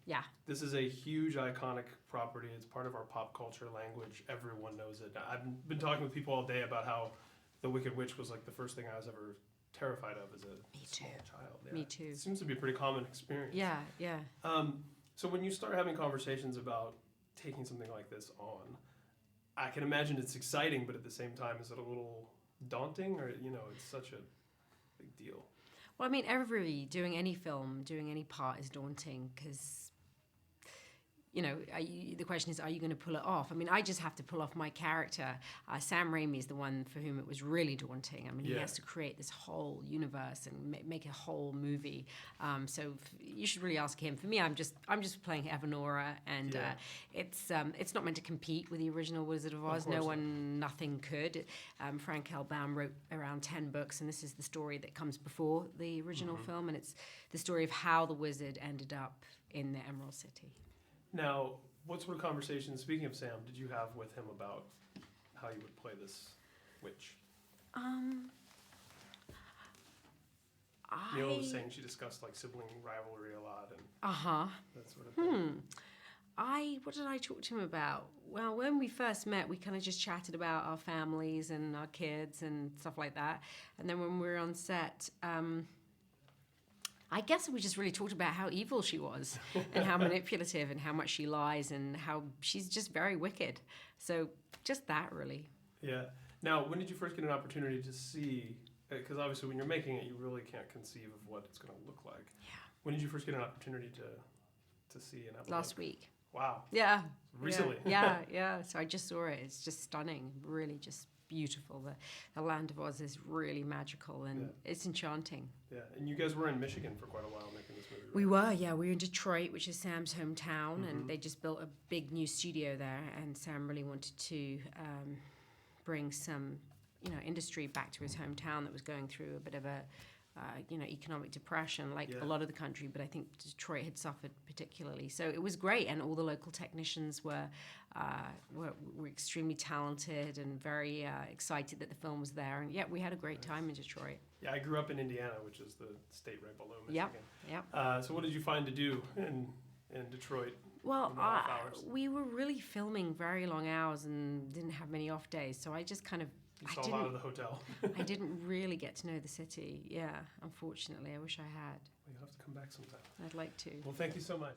Yeah. This is a huge, iconic property. It's part of our pop culture language. Everyone knows it. I've been talking with people all day about how The Wicked Witch was like the first thing I was ever terrified of as a small child. Yeah. Me too. It seems to be a pretty common experience. Yeah, yeah. So when you start having conversations about taking something like this on, I can imagine it's exciting, but at the same time, is it a little daunting? Or, it's such a big deal. Well, I mean, doing any film, doing any part is daunting because, the question is, are you going to pull it off? I mean, I just have to pull off my character. Sam Raimi is the one for whom it was really daunting. I mean, he has to create this whole universe and make a whole movie. So you should really ask him. For me, I'm just playing Evanora, and it's not meant to compete with the original Wizard of Oz. Nothing could. Franco Baum wrote around 10 books, and this is the story that comes before the original film, and it's the story of how the wizard ended up in the Emerald City. Now, what sort of conversations, speaking of Sam, did you have with him about how you would play this witch? Mila was saying she discussed like sibling rivalry a lot and that sort of thing. What did I talk to him about? Well, when we first met, we kind of just chatted about our families and our kids and stuff like that. And then when we were on set, I guess we just really talked about how evil she was and how manipulative and how much she lies and how she's just very wicked. So just that, really. Yeah. Now, when did you first get an opportunity to see, because obviously when you're making it, you really can't conceive of what it's going to look like. Yeah. When did you first get an opportunity to see an episode? Last week. Wow. Yeah. Recently. Yeah. So I just saw it. It's just stunning. Really just beautiful. The land of Oz is really magical and it's enchanting. Yeah, and you guys were in Michigan for quite a while making this movie, right? We were in Detroit, which is Sam's hometown, and they just built a big new studio there, and Sam really wanted to bring some, industry back to his hometown that was going through a bit of a economic depression, like a lot of the country, but I think Detroit had suffered particularly. So it was great, and all the local technicians were extremely talented and very excited that the film was there. And we had a great time in Detroit. Yeah, I grew up in Indiana, which is the state right below Michigan. Yep. So what did you find to do in Detroit? Well, we were really filming very long hours and didn't have many off days, so I just kind of You saw a lot of the hotel. I didn't really get to know the city. Yeah, unfortunately. I wish I had. Well, you'll have to come back sometime. I'd like to. Well, thank you so much.